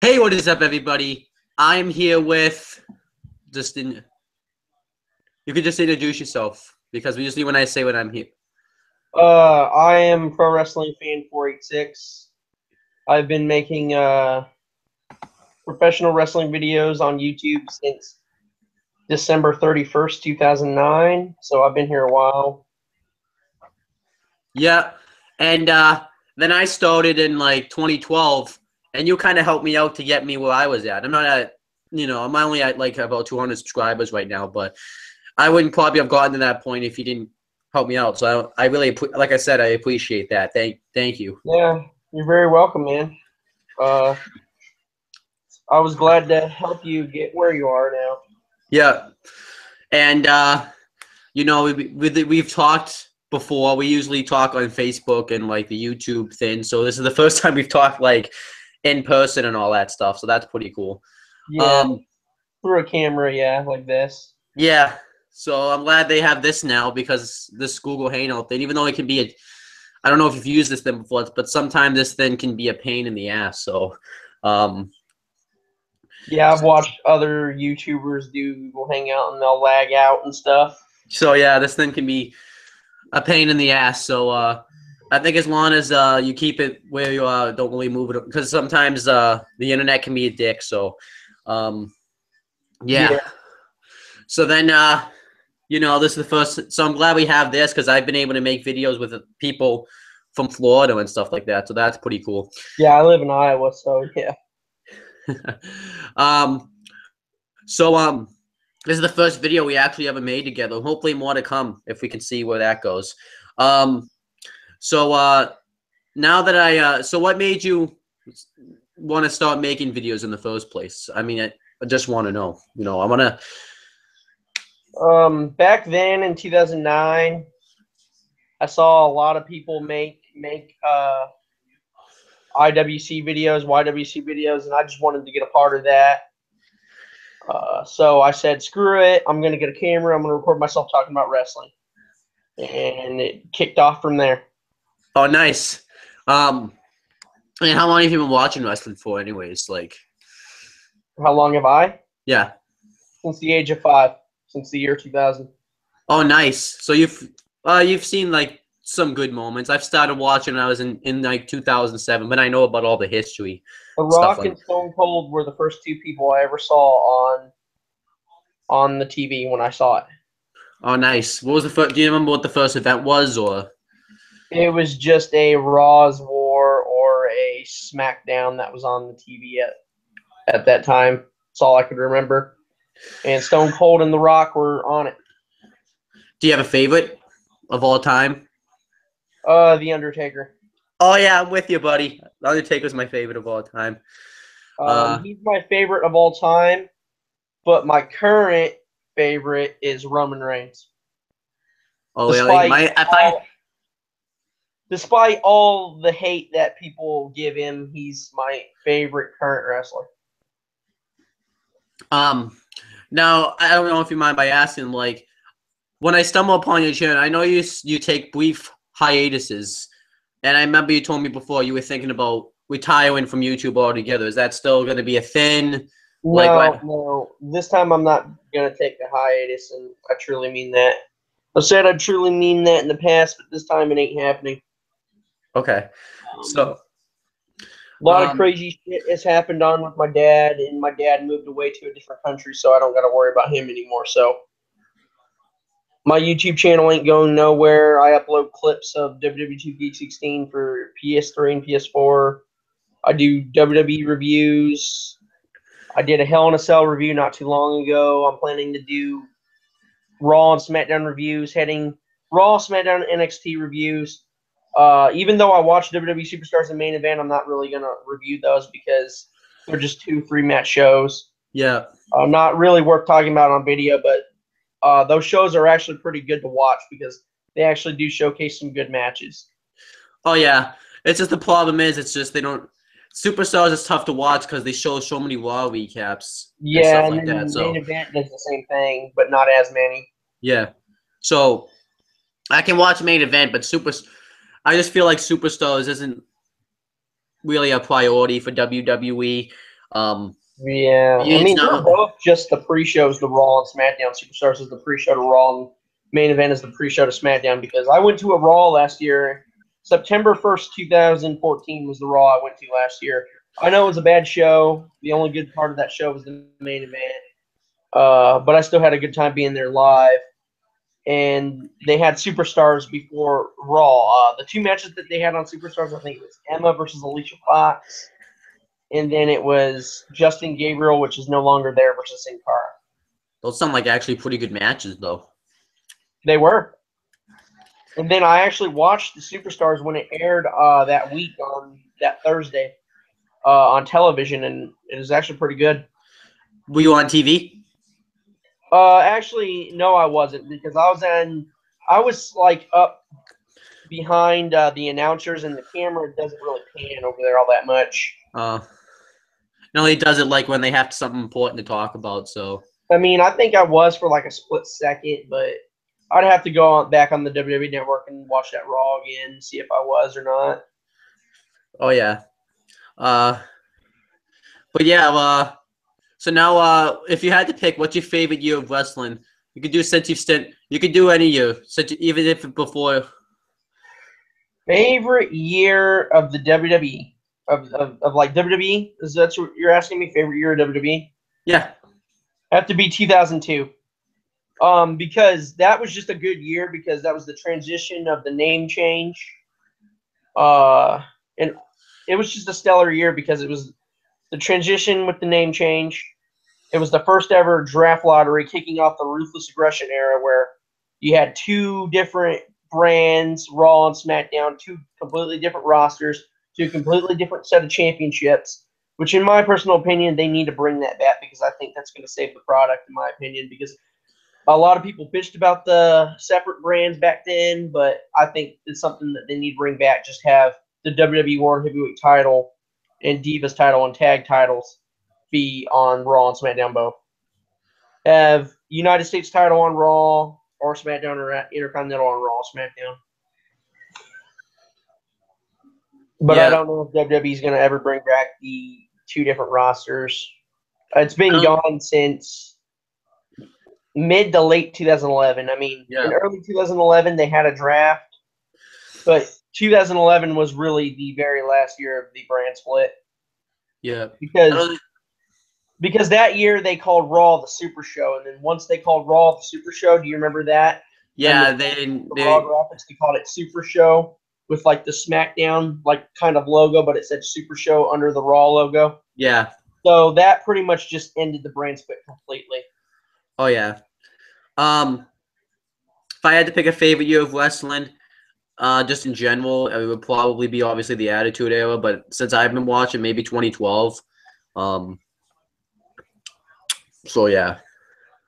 Hey, what is up, everybody? I'm here with Justin. You could just introduce yourself because usually when I say when I'm here. I am ProWrestlingFan 486. I've been making professional wrestling videos on YouTube since December 31st, 2009. So I've been here a while. Yeah, and then I started in like 2012, and you kind of helped me out to get me where I was at. I'm not at, I'm only at like about 200 subscribers right now, but I wouldn't probably have gotten to that point if you didn't help me out. So I really, like I said, I appreciate that. Thank you. Yeah, you're very welcome, man. Uh, I was glad to help you get where you are now. Yeah, and we've talked before. We usually talk on Facebook and like the YouTube thing. So this is the first time we've talked like in person and all that stuff. So that's pretty cool. Yeah, through a camera, yeah, like this. Yeah. So I'm glad they have this now because this Google Hangout thing, even though it can be I don't know if you've used this thing before, but sometimes this thing can be a pain in the ass. So, Yeah, I've watched other YouTubers do Google Hangout and they'll lag out and stuff. so yeah, this thing can be a pain in the ass. So, I think as long as you keep it where you are, don't really move it, because sometimes the internet can be a dick. So, yeah. Yeah. So then, this is the first. So I'm glad we have this because I've been able to make videos with people from Florida and stuff like that. So that's pretty cool. Yeah, I live in Iowa, so yeah. um, so this is the first video we actually ever made together. Hopefully more to come if we can see where that goes. So now that so what made you want to start making videos in the first place? I mean, I just want to know. I want to. Back then in 2009, I saw a lot of people make IWC videos, YWC videos, and I just wanted to get a part of that. So I said, screw it. I'm going to get a camera. I'm going to record myself talking about wrestling. And it kicked off from there. Oh, nice. And how long have you been watching wrestling for, anyways? Like, How long have I? yeah. Since the age of 5, since the year 2000. Oh, nice. So you've seen like some good moments. I've started watching when I was in like 2007, but I know about all the history The stuff Rock like. and Stone Cold were the first two people I ever saw on the TV when I saw it. Oh, nice. What was the first? Do you remember what the first event was, or? It was just a Raw's War or a SmackDown that was on the TV at that time. That's all I could remember. And Stone Cold and The Rock were on it. Do you have a favorite of all time? The Undertaker. Oh yeah, I'm with you, buddy. The Undertaker's my favorite of all time. He's my favorite of all time, but my current favorite is Roman Reigns. Oh really? Despite all the hate that people give him, he's my favorite current wrestler. Now I don't know if you mind by asking, like, when I stumble upon your channel, I know you take brief hiatuses, and I remember you told me before you were thinking about retiring from YouTube altogether. Is that still going to be a thing? No. This time I'm not going to take the hiatus, and I truly mean that. I said I truly mean that in the past, but this time it ain't happening. Okay. So a lot of crazy shit has happened on with my dad, and my dad moved away to a different country, so I don't got to worry about him anymore. So my YouTube channel ain't going nowhere. I upload clips of WWE 2K16 for PS3 and PS4. I do WWE reviews. I did a Hell in a Cell review not too long ago. I'm planning to do Raw and SmackDown reviews, Raw, SmackDown, and NXT reviews. Even though I watch WWE Superstars and Main Event, I'm not really going to review those because they're just 2-3 match shows. Yeah. Not really worth talking about on video, but those shows are actually pretty good to watch because they actually do showcase some good matches. Oh, yeah. It's just the problem is it's just they don't – Superstars is tough to watch because they show so many Raw recaps and stuff like that. So Main Event does the same thing, but not as many. Yeah. So I can watch Main Event, but I just feel like Superstars isn't really a priority for WWE. Yeah, I It's mean they're not. both just the pre-shows to Raw and SmackDown. Superstars is the pre-show to Raw, and main event is the pre-show to SmackDown. Because I went to a Raw last year, September 1st, 2014 was the Raw I went to last year. I know it was a bad show. The only good part of that show was the main event, but I still had a good time being there live. And they had Superstars before Raw. The two matches that they had on Superstars, I think it was Emma versus Alicia Fox, and then it was Justin Gabriel, which is no longer there, versus Sin Cara. Those sound like actually pretty good matches, though. They were. And then I actually watched the Superstars when it aired that week on that Thursday on television, and it was actually pretty good. Were you on TV? Actually, no, I wasn't, because I was like up behind the announcers, and the camera doesn't really pan over there all that much. No, he does it like when they have something important to talk about. So I mean, I think I was for like a split second, but I'd have to go back on the WWE Network and watch that Raw again, see if I was or not. oh yeah, but yeah. So now, if you had to pick, what's your favorite year of wrestling? You could do since you've stint. You could do any year, even if before. Favorite year of the WWE of like WWE? Is that what you're asking me? Favorite year of WWE? Yeah. Have to be 2002. Because that was just a good year, because that was the transition of the name change. And it was just a stellar year because it was the transition with the name change. It was the first ever draft lottery, kicking off the Ruthless Aggression era, where you had two different brands, Raw and SmackDown, two completely different rosters, two completely different set of championships, which in my personal opinion, they need to bring that back, because I think that's going to save the product, in my opinion, because a lot of people bitched about the separate brands back then, but I think it's something that they need to bring back. Just have the WWE World Heavyweight title and Divas title and tag titles be on Raw and SmackDown both. Have United States title on Raw or SmackDown, or Intercontinental on Raw, SmackDown. But I don't know if WWE is going to ever bring back the two different rosters. It's been gone since mid to late 2011. I mean, in early 2011, they had a draft, but 2011 was really the very last year of the brand split. Yeah. Because that year they called Raw the Super Show, and then once they called Raw the Super Show, do you remember that? Yeah, the Raw graphics, they called it Super Show with like the SmackDown like kind of logo, but it said Super Show under the Raw logo. Yeah. So that pretty much just ended the brand split completely. Oh yeah. If I had to pick a favorite year of wrestling, just in general, it would probably be obviously the Attitude Era. But since I've been watching, maybe 2012. So yeah.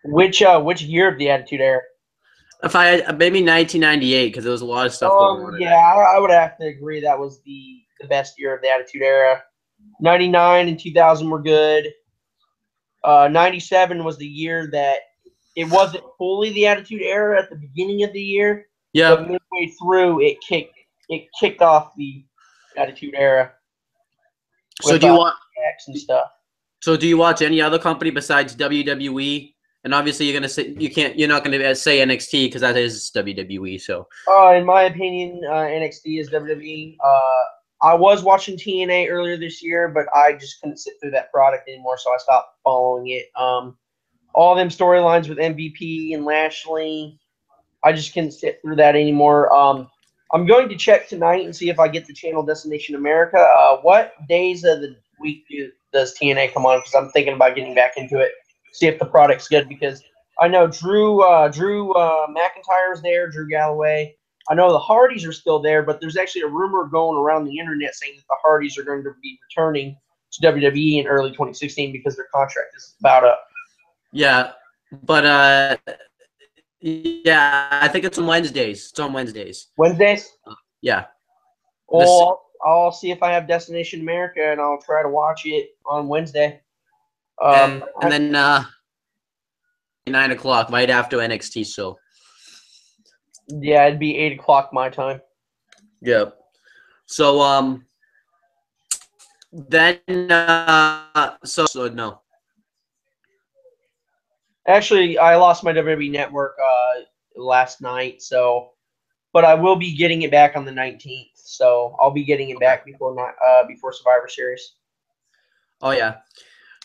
Which year of the Attitude Era? If I had maybe 1998, because there was a lot of stuff going on. Yeah, I would have to agree that was the best year of the Attitude Era. 99 and 2000 were good. 97 was the year that it wasn't fully the Attitude Era at the beginning of the year. Yeah. But midway through, it kicked off the Attitude Era. So do you watch and stuff? So do you watch any other company besides WWE? And obviously, you're gonna say you're not gonna say NXT because that is WWE. So, in my opinion, NXT is WWE. I was watching TNA earlier this year, but I just couldn't sit through that product anymore, so I stopped following it. All them storylines with MVP and Lashley, I just couldn't sit through that anymore. I'm going to check tonight and see if I get the channel Destination America. What days of the week does TNA come on? Because I'm thinking about getting back into it. See if the product's good, because I know Drew McIntyre is there, Drew Galloway. I know the Hardys are still there, but there's actually a rumor going around the internet saying that the Hardys are going to be returning to WWE in early 2016 because their contract is about up. Yeah, but yeah, I think it's on Wednesdays. It's on Wednesdays. Wednesdays? Yeah. Well, I'll see if I have Destination America, and I'll try to watch it on Wednesday. And then 9 o'clock, right after NXT. So yeah, it'd be 8 o'clock my time. Yeah. So then so no. Actually, I lost my WWE Network last night, so but I will be getting it back on the 19th. So I'll be getting it back before Survivor Series. Oh yeah.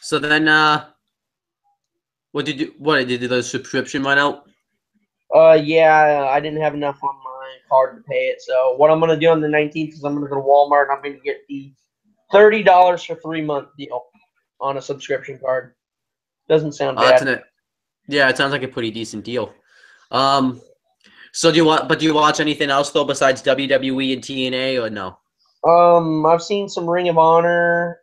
So then what did the subscription run out? Yeah, I didn't have enough on my card to pay it. So what I'm gonna do on the 19th is I'm gonna go to Walmart and I'm gonna get the $30 for 3-month deal on a subscription card. Doesn't sound bad. Yeah, it sounds like a pretty decent deal. So do you watch anything else though besides WWE and TNA or no? I've seen some Ring of Honor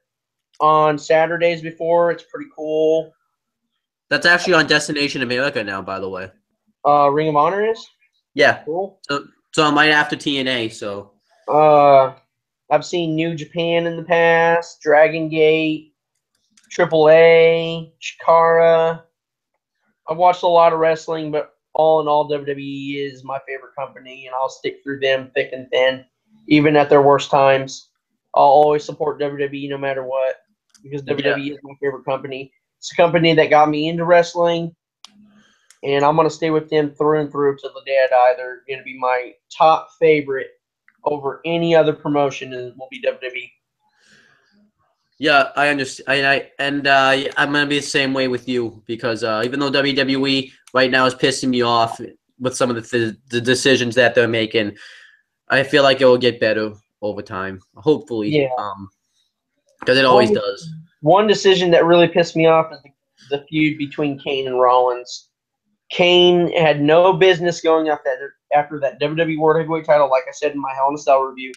on Saturdays before. It's pretty cool. That's actually on Destination America now, by the way. Ring of Honor is? Yeah. Cool. So I might after TNA, so. I've seen New Japan in the past, Dragon Gate, AAA, Chikara. I've watched a lot of wrestling, but all in all, WWE is my favorite company, and I'll stick through them thick and thin, even at their worst times. I'll always support WWE no matter what, because WWE is my favorite company. It's a company that got me into wrestling, and I'm going to stay with them through and through till the day I die. They're going to be my top favorite over any other promotion, and will be WWE. Yeah, I understand. I'm gonna be the same way with you because even though WWE right now is pissing me off with some of the decisions that they're making, I feel like it will get better over time. Hopefully, Yeah. Because it always does. One decision that really pissed me off is the feud between Kane and Rollins. Kane had no business going after that WWE World Heavyweight title. Like I said in my Hell in a Cell review,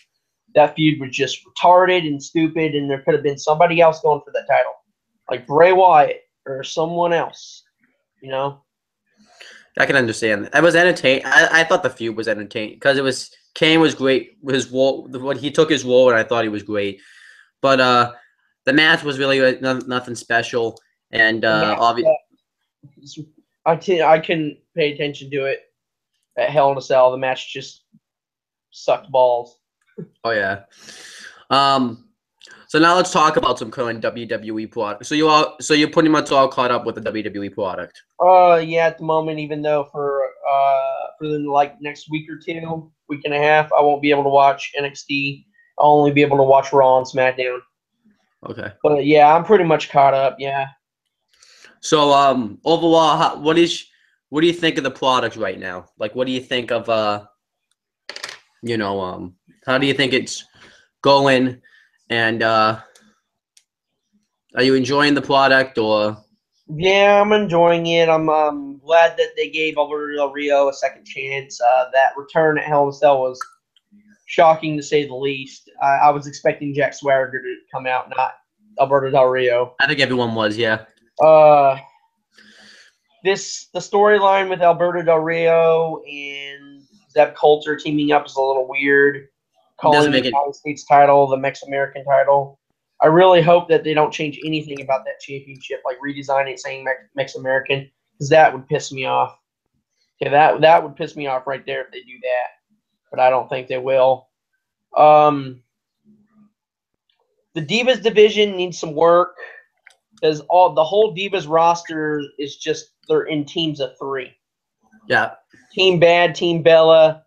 that feud was just retarded and stupid, and there could have been somebody else going for that title, like Bray Wyatt or someone else. You know. I can understand. I was entertained. I thought the feud was entertaining because it was Kane was great with his role. What he took his role, and I thought he was great. But the match was really nothing special, and obviously. I couldn't pay attention to it at Hell in a Cell. The match just sucked balls. Oh yeah. So now let's talk about some current WWE product. So you're pretty much all caught up with the WWE product. Yeah, at the moment, even though for the like next week or two, week and a half, I won't be able to watch NXT. I'll only be able to watch Raw and SmackDown. Okay. But yeah, I'm pretty much caught up. Yeah. So overall, what do you think of the product right now? Like, what do you think of how do you think it's going? And are you enjoying the product or? Yeah, I'm enjoying it. I'm glad that they gave Alberto Del Rio a second chance. That return at Hell in a Cell was shocking to say the least. I was expecting Jack Swagger to come out, not Alberto Del Rio. I think everyone was, yeah. The storyline with Alberto Del Rio and Zeb Coulter teaming up is a little weird. Calling the United States title the Mex-American title. I really hope that they don't change anything about that championship, like redesign it saying Mex-American, because that would piss me off. Okay, that would piss me off right there if they do that, but I don't think they will. The Divas division needs some work because the whole Divas roster is just they're in teams of 3. Yeah. Team Bad, Team Bella.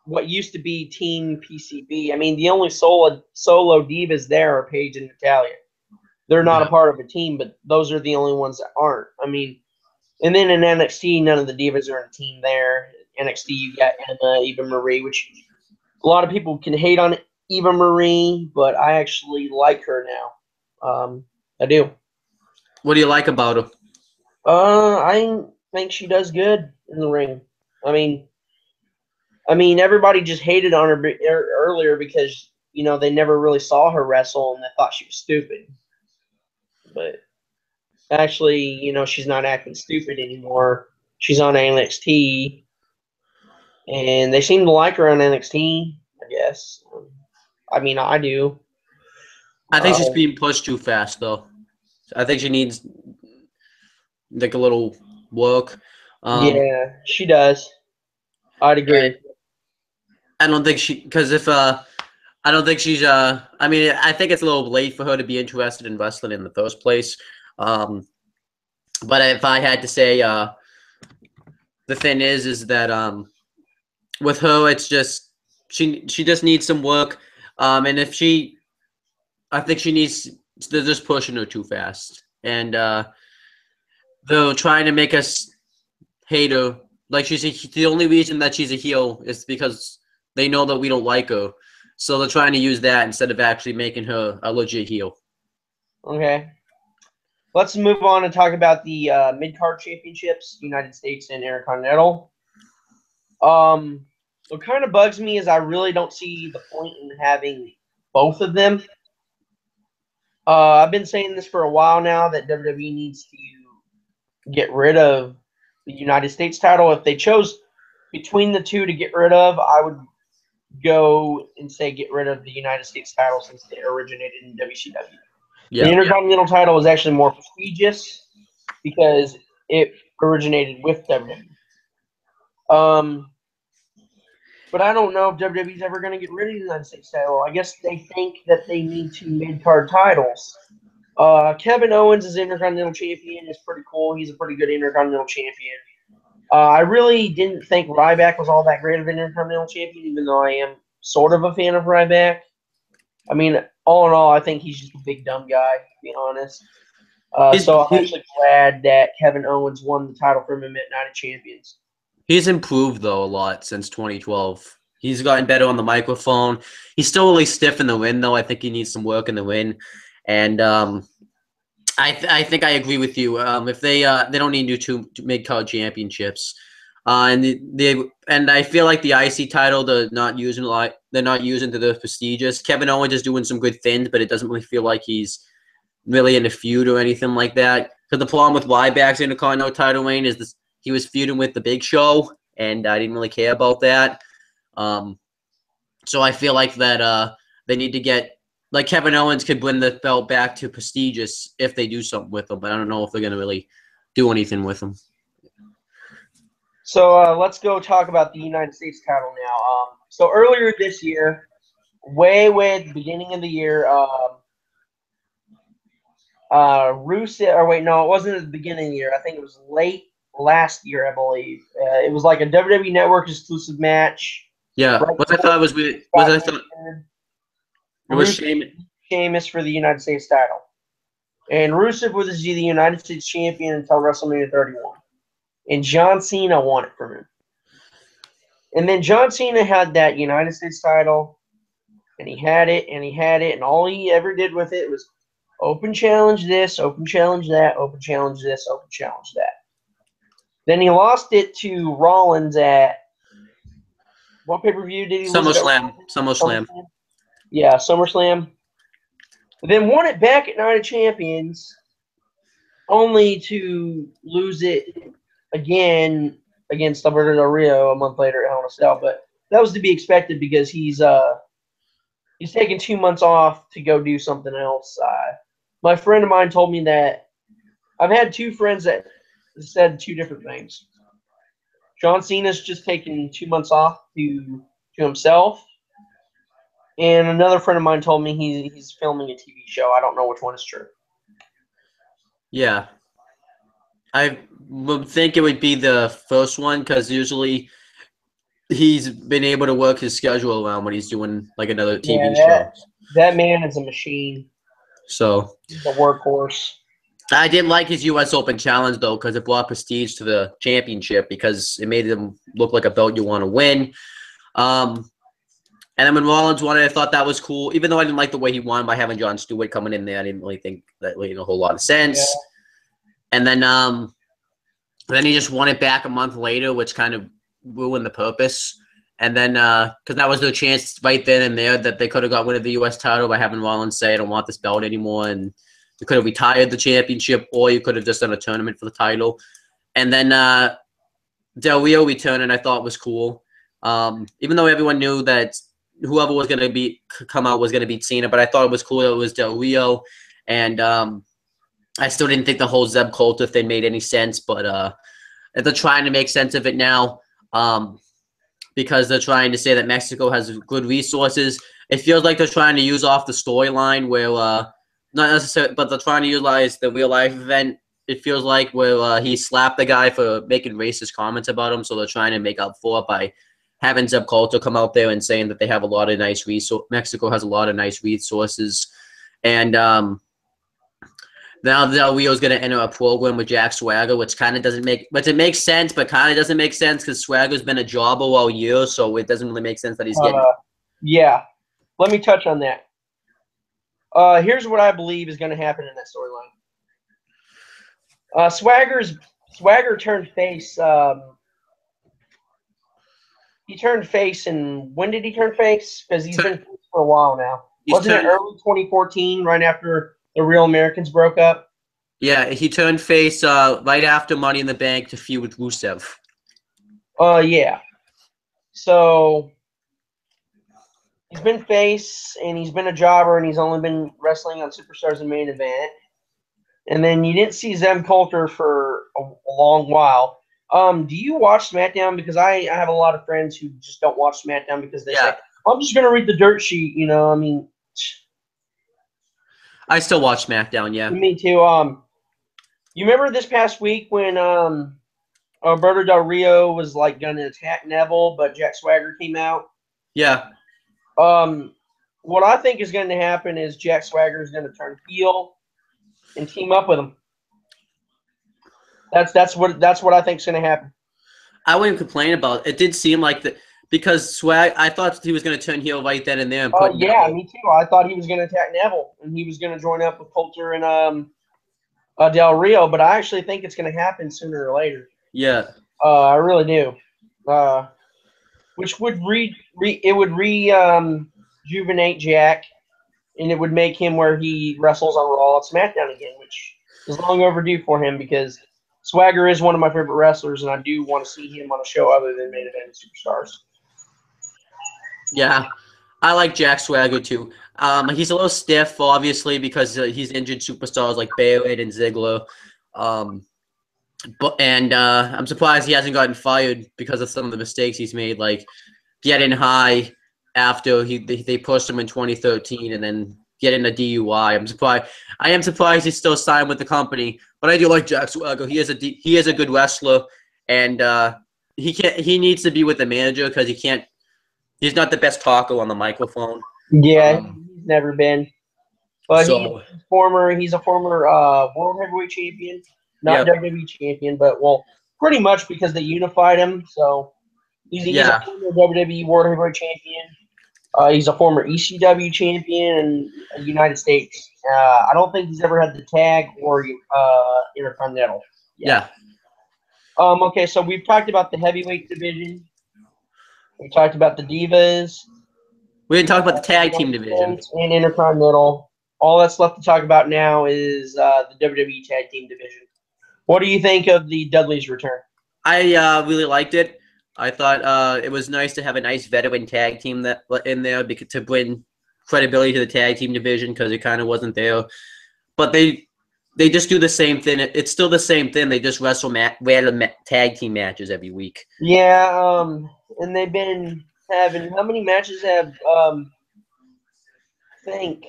What used to be Team PCB. I mean, the only solo divas there are Paige and Natalya. They're not a part of a team, but those are the only ones that aren't. I mean, and then in NXT, none of the divas are in a team there. NXT, you got Emma, Eva Marie, which a lot of people can hate on Eva Marie, but I actually like her now. I do. What do you like about her? I think she does good in the ring. I mean, everybody just hated on her earlier because, they never really saw her wrestle and they thought she was stupid. But actually, she's not acting stupid anymore. She's on NXT, and they seem to like her on NXT, I guess. I mean, I do. I think she's being pushed too fast, though. I think she needs, like, a little work. Yeah, she does. I'd agree. I don't think because if I don't think she's. I mean, I think it's a little late for her to be interested in wrestling in the first place. But if I had to say, the thing is that with her, it's just she just needs some work. And if she, I think she needs. They're just pushing her too fast, and they're trying to make us hate her. Like the only reason that she's a heel is because they know that we don't like her. So they're trying to use that instead of actually making her a legit heel. Okay. Let's move on and talk about the mid-card championships, United States and Intercontinental. What kind of bugs me is I really don't see the point in having both of them. I've been saying this for a while now that WWE needs to get rid of the United States title. If they chose between the two to get rid of, I would go and say get rid of the United States title since it originated in WCW. Yeah. The Intercontinental title is actually more prestigious because it originated with WWE. But I don't know if WWE's ever going to get rid of the United States title. I guess they think that they need two mid-card titles. Kevin Owens is Intercontinental Champion. Is pretty cool. He's a pretty good Intercontinental Champion. I really didn't think Ryback was all that great of an Intercontinental Champion, even though I am sort of a fan of Ryback. I mean, all in all, I think he's just a big dumb guy, to be honest. So I'm actually glad that Kevin Owens won the title from him at Night of Champions. He's improved, though, a lot since 2012. He's gotten better on the microphone. He's still really stiff in the ring, though. I think he needs some work in the ring. And I think I agree with you. If they don't need to do two mid-card championships. And I feel like the IC title they're not using a lot. They're not using to the prestigious. Kevin Owens is doing some good things, but it doesn't really feel like he's really in a feud or anything like that. Because the problem with Ryback's Intercontinental title reign is this: he was feuding with the Big Show, and I didn't really care about that. So I feel like that they need to get, like, Kevin Owens could bring the belt back to prestigious if they do something with him, but I don't know if they're going to really do anything with him. So let's go talk about the United States title now. So earlier this year, way at the beginning of the year, Rusev, or wait, no, it wasn't at the beginning of the year. I think it was late last year, I believe. It was like a WWE Network exclusive match. Yeah, right, what I thought was it was Sheamus for the United States title. And Rusev was the United States champion until WrestleMania 31. And John Cena won it from him. And then John Cena had that United States title, and he had it, and all he ever did with it was open challenge this, open challenge that, open challenge this, open challenge that. Then he lost it to Rollins at what pay-per-view did he lose? SummerSlam. Yeah, SummerSlam. Then won it back at Night of Champions, only to lose it again against Alberto Del Rio a month later at Hell in a Cell. But that was to be expected because he's taking 2 months off to go do something else. My friend of mine told me that I've had two friends that said two different things. John Cena's just taking 2 months off to himself. And another friend of mine told me he's filming a TV show. I don't know which one is true. Yeah. I would think it would be the first one because usually he's been able to work his schedule around when he's doing like another TV show. That man is a machine. So he's a workhorse. I did like his U.S. Open challenge, though, because it brought prestige to the championship because it made him look like a belt you want to win. And then when Rollins won it, I thought that was cool. Even though I didn't like the way he won by having Jon Stewart coming in there, I didn't really think that made a whole lot of sense. Yeah. And then he just won it back a month later, which kind of ruined the purpose. And then because that was their chance right then and there that they could have got rid of the U.S. title by having Rollins say, I don't want this belt anymore, and you could have retired the championship, or you could have just done a tournament for the title. And then Del Rio returning, I thought was cool. Even though everyone knew that whoever was going to come out was going to beat Cena, but I thought it was cool that it was Del Rio. And I still didn't think the whole Zeb Coulter thing made any sense, but they're trying to make sense of it now. because they're trying to say that Mexico has good resources. It feels like they're trying to use off the storyline where, not necessarily, but they're trying to utilize the real life event. It feels like where he slapped the guy for making racist comments about him, so they're trying to make up for it by having Zeb Coulter come out there and saying that they have a lot of nice resources. Mexico has a lot of nice resources, and now Del Rio's going to enter a program with Jack Swagger, which kind of doesn't make, but it makes sense, but kind of doesn't make sense because Swagger's been a jobber all year, so it doesn't really make sense that he's getting. Yeah, let me touch on that. Here's what I believe is going to happen in that storyline. Swagger turned face. He turned face, and when did he turn face? Because he's been face for a while now. Wasn't it early 2014, right after the Real Americans broke up? Yeah, he turned face right after Money in the Bank to feud with Rusev. Yeah. So he's been face, and he's been a jobber, and he's only been wrestling on Superstars and Main Event. And then you didn't see Zeb Coulter for a long while. Do you watch SmackDown? Because I have a lot of friends who just don't watch SmackDown because they say, I'm just going to read the dirt sheet, you know. I mean, I still watch SmackDown, yeah. Me too. You remember this past week when Alberto Del Rio was like going to attack Neville, but Jack Swagger came out? Yeah. What I think is going to happen is Jack Swagger is going to turn heel and team up with him. That's what I think is going to happen. I wouldn't complain about it. It did seem like that because I thought he was going to turn heel right then and there. And put yeah, me too. I thought he was going to attack Neville and he was going to join up with Coulter and Del Rio, but I actually think it's going to happen sooner or later. Yeah. I really do. Which would rejuvenate Jack, and it would make him where he wrestles on Raw and SmackDown again, which is long overdue for him because Swagger is one of my favorite wrestlers, and I do want to see him on a show other than Main Event and Superstars. Yeah, I like Jack Swagger too. He's a little stiff, obviously, because he's injured superstars like Barrett and Ziggler. I'm surprised he hasn't gotten fired because of some of the mistakes he's made, like getting high after they pushed him in 2013 and then getting a DUI. I am surprised he's still signed with the company, but I do like Jack Swagger. He is a good wrestler, and he needs to be with the manager because he's not the best talker on the microphone. Yeah, he's never been. But he's a former World Heavyweight Champion, not WWE Champion, but pretty much because they unified him. So he's a former WWE World Heavyweight Champion. He's a former ECW champion in the United States. I don't think he's ever had the tag or Intercontinental. Yeah. Okay, so we've talked about the heavyweight division. We talked about the Divas. We didn't talk about the tag team division. And Intercontinental. All that's left to talk about now is the WWE tag team division. What do you think of the Dudley's return? I really liked it. I thought it was nice to have a nice veteran tag team in there to bring credibility to the tag team division because it kind of wasn't there. But they just do the same thing. It's still the same thing. They just wrestle random tag team matches every week. Yeah, and they've been having – how many matches have I think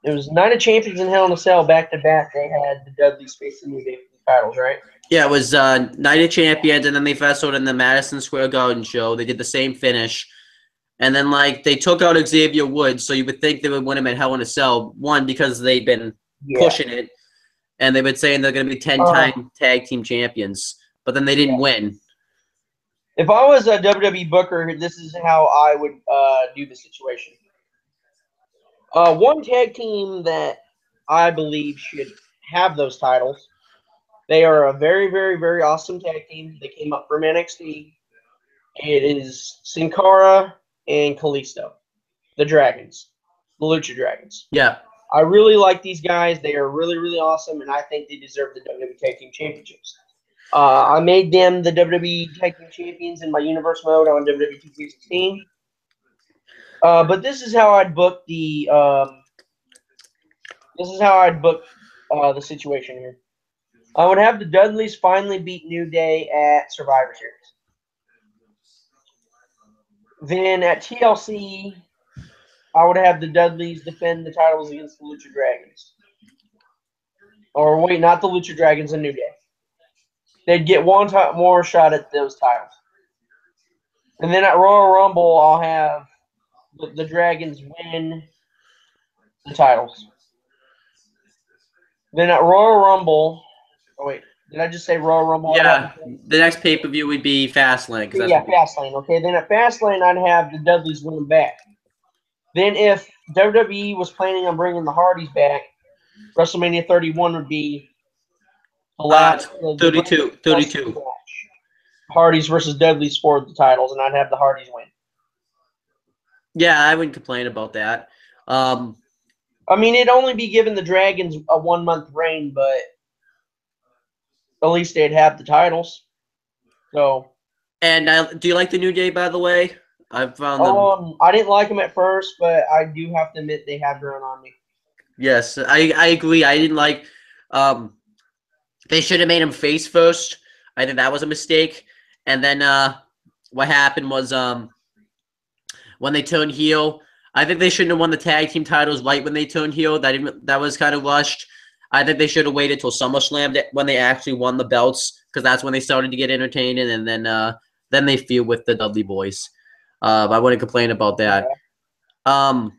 it was Night of Champions and Hell in a Cell back-to-back. They had the Dudleys facing the titles, right? Yeah, it was Night of Champions, and then they wrestled in the Madison Square Garden show. They did the same finish. And then, they took out Xavier Woods, so you would think they would win him at Hell in a Cell. One, because they've been pushing it, and they've been saying they're going to be 10-time tag team champions. But then they didn't win. If I was a WWE booker, this is how I would do the situation. One tag team that I believe should have those titles. They are a very, very, very awesome tag team. They came up from NXT. It is Sin Cara and Kalisto, the Dragons, the Lucha Dragons. Yeah. I really like these guys. They are really, really awesome, and I think they deserve the WWE Tag Team Championships. I made them the WWE Tag Team Champions in my Universe mode on WWE 2K16. But this is how I'd book the situation here. I would have the Dudleys finally beat New Day at Survivor Series. Then at TLC, I would have the Dudleys defend the titles against the Lucha Dragons. Or wait, not the Lucha Dragons, the New Day. They'd get one more shot at those titles. And then at Royal Rumble, I'll have the Dragons win the titles. Then at Royal Rumble, oh wait, did I just say Royal Rumble? Yeah, the next pay-per-view would be Fastlane. Yeah, Fastlane. Okay, then at Fastlane, I'd have the Dudleys win them back. Then if WWE was planning on bringing the Hardys back, WrestleMania 31 would be the last 32. match. Hardys versus Dudleys for the titles, and I'd have the Hardys win. Yeah, I wouldn't complain about that. I mean, it'd only be giving the Dragons a 1 month reign, but at least they'd have the titles. So. And do you like the New Day, by the way? I've found them. I didn't like them at first, but I do have to admit they have grown on me. Yes, I agree. I didn't like. They should have made him face first. I think that was a mistake. And then what happened was when they turned heel, I think they shouldn't have won the tag team titles right when they turned heel. That was kind of rushed. I think they should have waited till SummerSlam when they actually won the belts, because that's when they started to get entertaining, and then they feud with the Dudley Boys. I wouldn't complain about that. And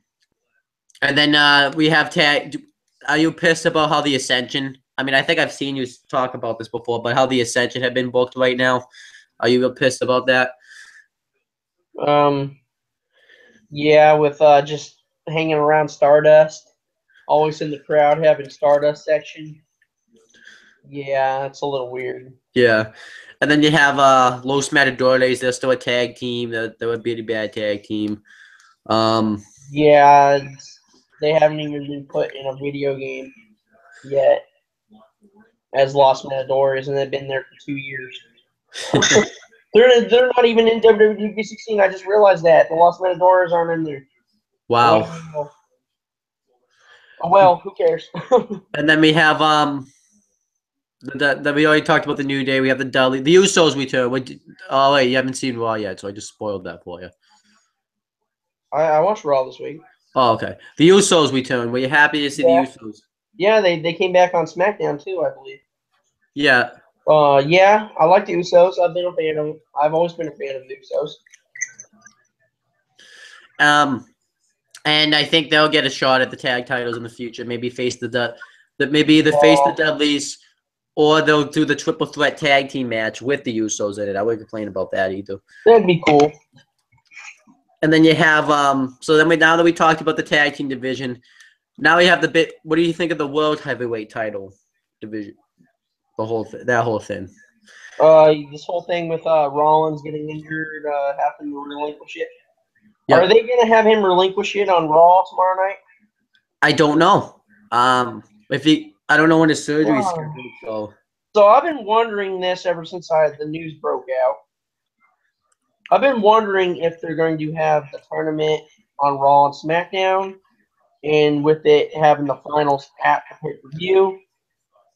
then we have tag. Are you pissed about how the Ascension? I mean, I think I've seen you talk about this before, but how the Ascension have been booked right now. Are you pissed about that? Yeah, with just hanging around Stardust, always in the crowd having Stardust section. Yeah, it's a little weird. Yeah. And then you have Los Matadores. They're still a tag team. They're a really bad tag team. Yeah, they haven't even been put in a video game yet as Los Matadores, and they've been there for 2 years. They're not even in WWE 16. I just realized that the Los Matadores aren't in there. Wow. Well, who cares? And then we have we already talked about the New Day. We have the Dudley, the Usos return. Oh wait, you haven't seen Raw yet, so I just spoiled that for you. I watched Raw this week. Oh, okay. The Usos return. Were you happy to see the Usos? Yeah, they came back on SmackDown too, I believe. Yeah. Yeah, I like the Usos. I've always been a fan of the Usos. And I think they'll get a shot at the tag titles in the future. Maybe face the Dudleys, or they'll do the triple threat tag team match with the Usos in it. I wouldn't complain about that either. That'd be cool. And then you have now that we talked about the tag team division, now we have what do you think of the world heavyweight title division? That whole thing. This whole thing with Rollins getting injured, having to relinquish it. Yep. Are they gonna have him relinquish it on Raw tomorrow night? I don't know. I don't know when his surgery is scheduled. So I've been wondering this ever since the news broke out. I've been wondering if they're going to have the tournament on Raw and SmackDown, and with it having the finals at the pay-per-view,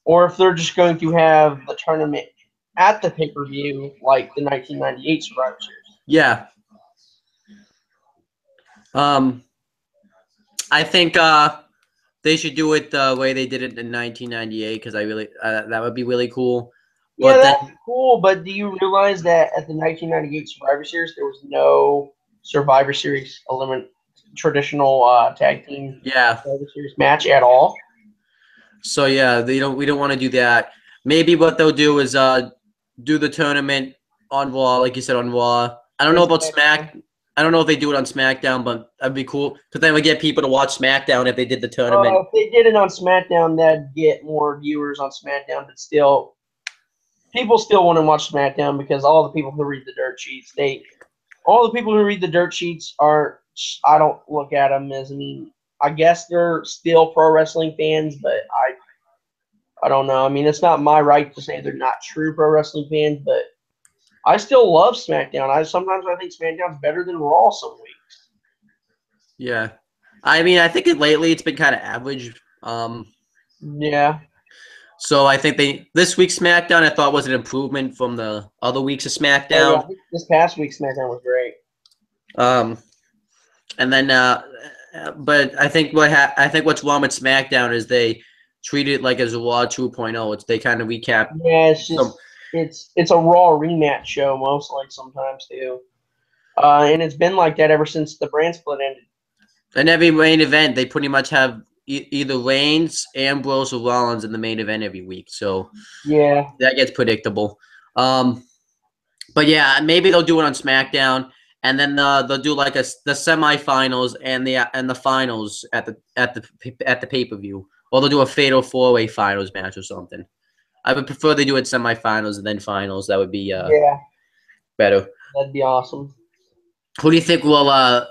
or if they're just going to have the tournament at the pay-per-view like the 1998 Survivor Series. Yeah. I think they should do it the way they did it in 1998, because that would be really cool. Yeah, that's cool, but do you realize that at the 1998 Survivor Series, there was no Survivor Series traditional tag team Survivor Series match at all? So yeah, we don't want to do that. Maybe what they'll do is do the tournament on Raw, like you said, on Raw. I don't know about Smack. I don't know if they do it on SmackDown, but that'd be cool, because then we get people to watch SmackDown if they did the tournament. If they did it on SmackDown, that'd get more viewers on SmackDown, but still. People still want to watch SmackDown because all the people who read the dirt sheets, I don't look at them as, I guess they're still pro wrestling fans, but I don't know. I mean, it's not my right to say they're not true pro wrestling fans, but I still love SmackDown. Sometimes I think SmackDown's better than Raw some weeks. Yeah. I mean, I think lately it's been kind of average. Yeah. So I think this week's SmackDown I thought was an improvement from the other weeks of SmackDown. Yeah, this past week's SmackDown was great. Um, and then, but I think what's wrong with SmackDown is they treat it like as a Raw 2.0. It's they kind of recap. Yeah, it's some. just it's a Raw rematch show mostly sometimes too, and it's been like that ever since the brand split ended. In every main event, they pretty much have either Reigns, Ambrose, or Rollins in the main event every week. So Yeah, that gets predictable. But yeah, maybe they'll do it on SmackDown, and then they'll do like the semifinals and the finals at the pay-per-view, or they'll do a fatal 4-way finals match or something. I would prefer they do it semifinals and then finals. That would be yeah, better. that'd be awesome. Who do you think will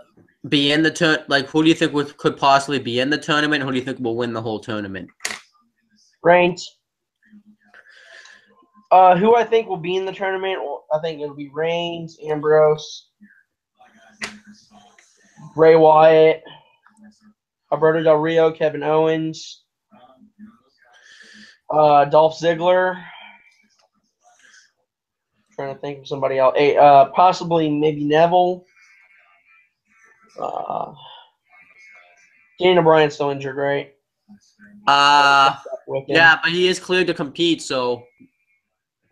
be in the Like, who do you think could possibly be in the tournament? Who do you think will win the whole tournament? Reigns. Who I think will be in the tournament? Well, I think it'll be Reigns, Ambrose, Bray Wyatt, Alberto Del Rio, Kevin Owens, Dolph Ziggler. Trying to think of somebody else. Possibly maybe Neville. Daniel Bryan's still injured, right? Yeah, but he is cleared to compete, so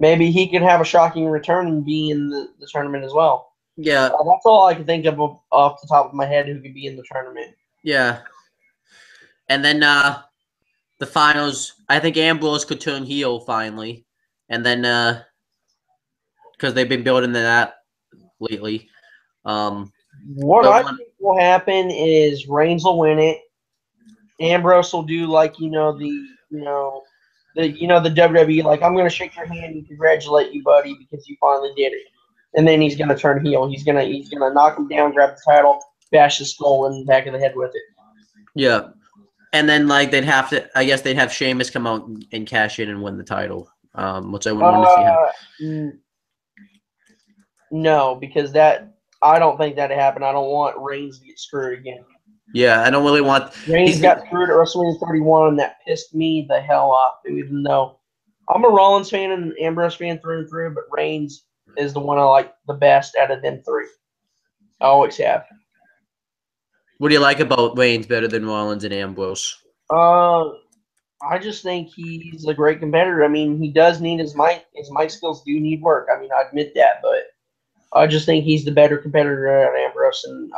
maybe he could have a shocking return and be in the tournament as well. Yeah. That's all I can think of off the top of my head who could be in the tournament. Yeah. And then the finals, I think Ambrose could turn heel finally. And then because they've been building to that lately. What I think will happen is Reigns will win it. Ambrose will do like the WWE, like, I'm gonna shake your hand and congratulate you, buddy, because you finally did it. And then he's gonna turn heel. He's gonna knock him down, grab the title, bash his skull in the back of the head with it. Yeah. And then like they'd have Sheamus come out and cash in and win the title. Which I wouldn't want to see happen. No, because I don't think that'd happen. I don't want Reigns to get screwed again. Yeah, I don't really want Reigns got screwed at WrestleMania 31, and that pissed me the hell off. Even though I'm a Rollins fan and an Ambrose fan through and through, but Reigns is the one I like the best out of them three. I always have. What do you like about Reigns better than Rollins and Ambrose? I just think he's a great competitor. I mean, he does need his mic. His mic skills do need work. I mean, I admit that, but I just think he's the better competitor at Ambrose and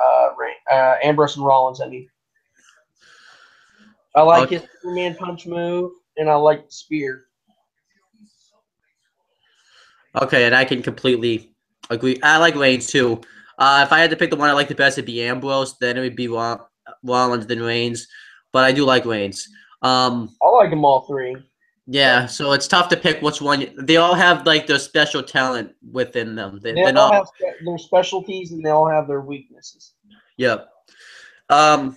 Rollins. I mean, I like his Superman punch move, and I like the spear. Okay, and I can completely agree. I like Reigns too. If I had to pick the one I like the best, it'd be Ambrose. Then it would be Rollins, then Reigns. But I do like Reigns. I like them all three. Yeah, so it's tough to pick which one. They all have like their special talent within them. They all have their specialties, and they all have their weaknesses. Yep. And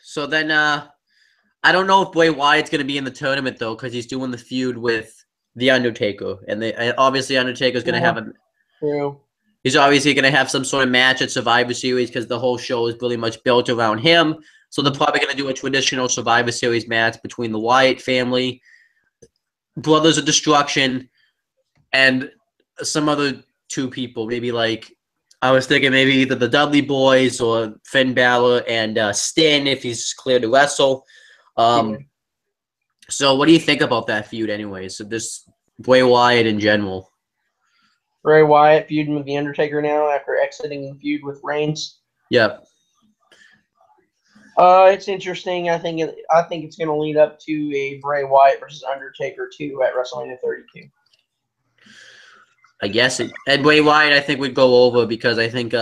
so then I don't know if Bray Wyatt's going to be in the tournament though, because he's doing the feud with the Undertaker, and obviously Undertaker's going to have a. True. He's obviously going to have some sort of match at Survivor Series because the whole show is really much built around him. So they're probably going to do a traditional Survivor Series match between the Wyatt family, Brothers of Destruction, and some other two people. Maybe like I was thinking maybe either the Dudley Boys or Finn Balor and Sting if he's clear to wrestle. So what do you think about that feud anyways? So this Bray Wyatt in general. Bray Wyatt feuding with The Undertaker now after exiting the feud with Reigns. Yep. It's interesting. I think it's going to lead up to a Bray Wyatt versus Undertaker 2 at WrestleMania 32. I guess it. And Bray Wyatt, I think, would go over because I think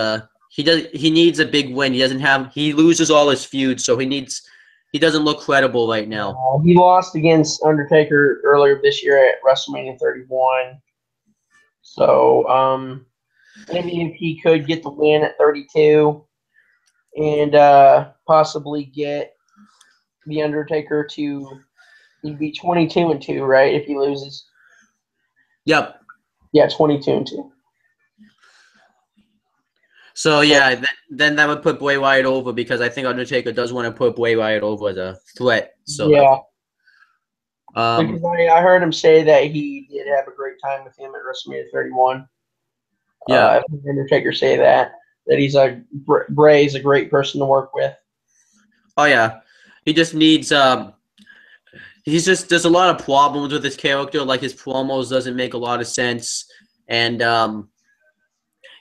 he needs a big win. He loses all his feuds, so he doesn't look credible right now. He lost against Undertaker earlier this year at WrestleMania 31. So maybe if he could get the win at 32 and possibly get the Undertaker he'd be 22-2, right? If he loses. Yep. Yeah, 22-2. So yeah, then that would put Bray Wyatt over because I think Undertaker does want to put Bray Wyatt over as a threat. So yeah. Because I heard him say that he did have a great time with him at WrestleMania 31. Yeah. I've heard Undertaker say that he's Bray is a great person to work with. Oh yeah, he just needs there's a lot of problems with his character. Like his promos doesn't make a lot of sense, and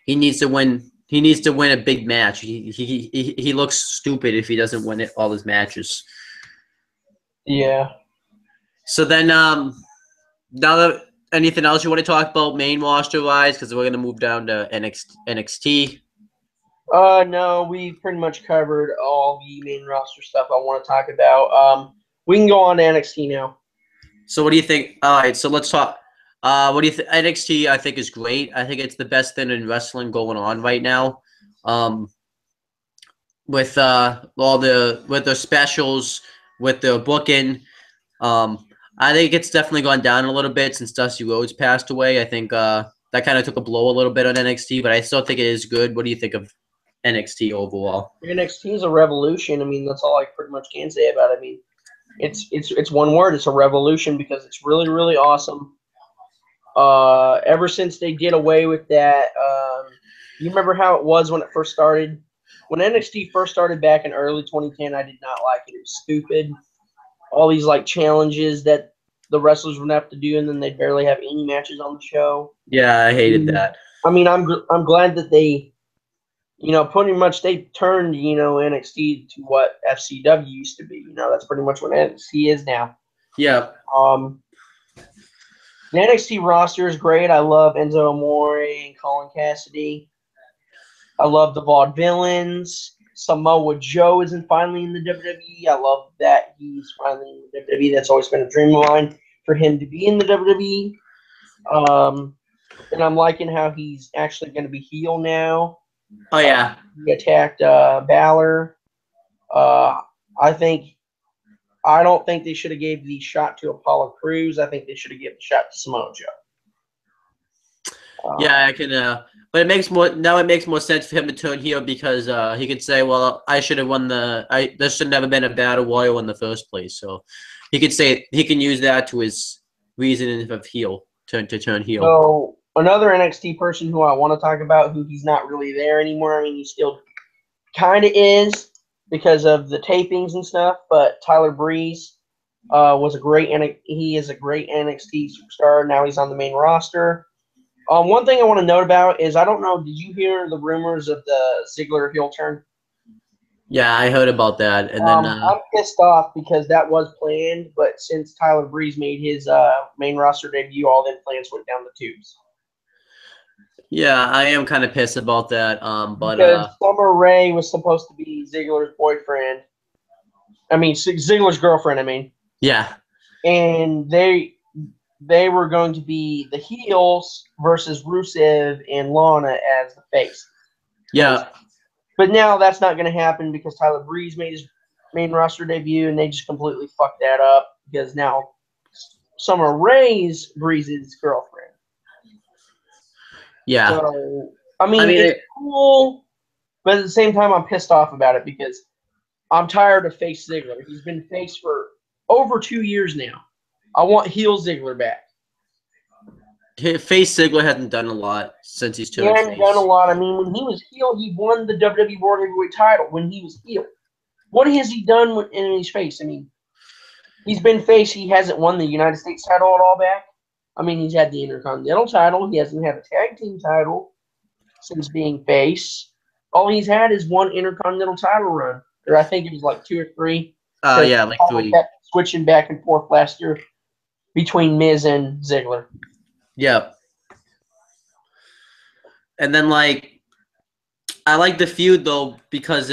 he needs to win. He needs to win a big match. He looks stupid if he doesn't win all his matches. Yeah. So then now that anything else you want to talk about main roster wise, because we're gonna move down to NXT. No, we pretty much covered all the main roster stuff I want to talk about. We can go on to NXT now. So what do you think? All right, so let's talk. What do you think? NXT, I think, is great. I think it's the best thing in wrestling going on right now. With the specials, with the booking. I think it's definitely gone down a little bit since Dusty Rhodes passed away. I think that kind of took a blow a little bit on NXT, but I still think it is good. What do you think of NXT overall? NXT is a revolution. I mean, that's all I pretty much can say about it. I mean, it's one word. It's a revolution because it's really, really awesome. Ever since they did away with that, you remember how it was when it first started? When NXT first started back in early 2010, I did not like it. It was stupid. All these like challenges that the wrestlers would have to do, and then they barely have any matches on the show. Yeah, I hated that. I mean, I'm glad that they, pretty much they turned, NXT to what FCW used to be. That's pretty much what NXT is now. Yeah. The NXT roster is great. I love Enzo Amore and Colin Cassidy. I love the Vaudevillains. Samoa Joe isn't finally in the WWE. I love that he's finally in the WWE. That's always been a dream of mine for him to be in the WWE. And I'm liking how he's actually going to be heel now. Oh yeah. He attacked Balor. I don't think they should have gave the shot to Apollo Crews. I think they should have given the shot to Samoa Joe. Yeah, I can. But it makes more sense for him to turn heel because he could say, "Well, I should have won there should never been a battle royal in the first place." So he could say he can use that to his reason of turn heel. So another NXT person who I want to talk about, who he's not really there anymore. I mean, he still kind of is because of the tapings and stuff. But Tyler Breeze he is a great NXT superstar. Now he's on the main roster. One thing I want to note about is I don't know. Did you hear the rumors of the Ziggler heel turn? Yeah, I heard about that, and then I'm pissed off because that was planned, but since Tyler Breeze made his main roster debut, all them plans went down the tubes. Yeah, I am kind of pissed about that. But because Summer Rae was supposed to be Ziggler's boyfriend. I mean, Ziggler's girlfriend. I mean, yeah, and they were going to be the heels versus Rusev and Lana as the face. Yeah. But now that's not going to happen because Tyler Breeze made his main roster debut, and they just completely fucked that up because now Summer Rae's Breeze's girlfriend. Yeah. So, I mean it's cool, but at the same time, I'm pissed off about it because I'm tired of face Ziggler. He's been face for over 2 years now. I want heel Ziggler back. Face Ziggler hasn't done a lot since he's turned face. He hasn't done a lot. I mean, when he was heel, he won the WWE World Heavyweight title when he was heel. What has he done in his face? I mean, he's been face. He hasn't won the United States title at all back. I mean, he's had the Intercontinental title. He hasn't had a tag team title since being face. All he's had is one Intercontinental title run. Or I think it was like 2 or 3. Yeah, like 3. Kept switching back and forth last year between Miz and Ziggler. Yep. And then, I like the feud, though, because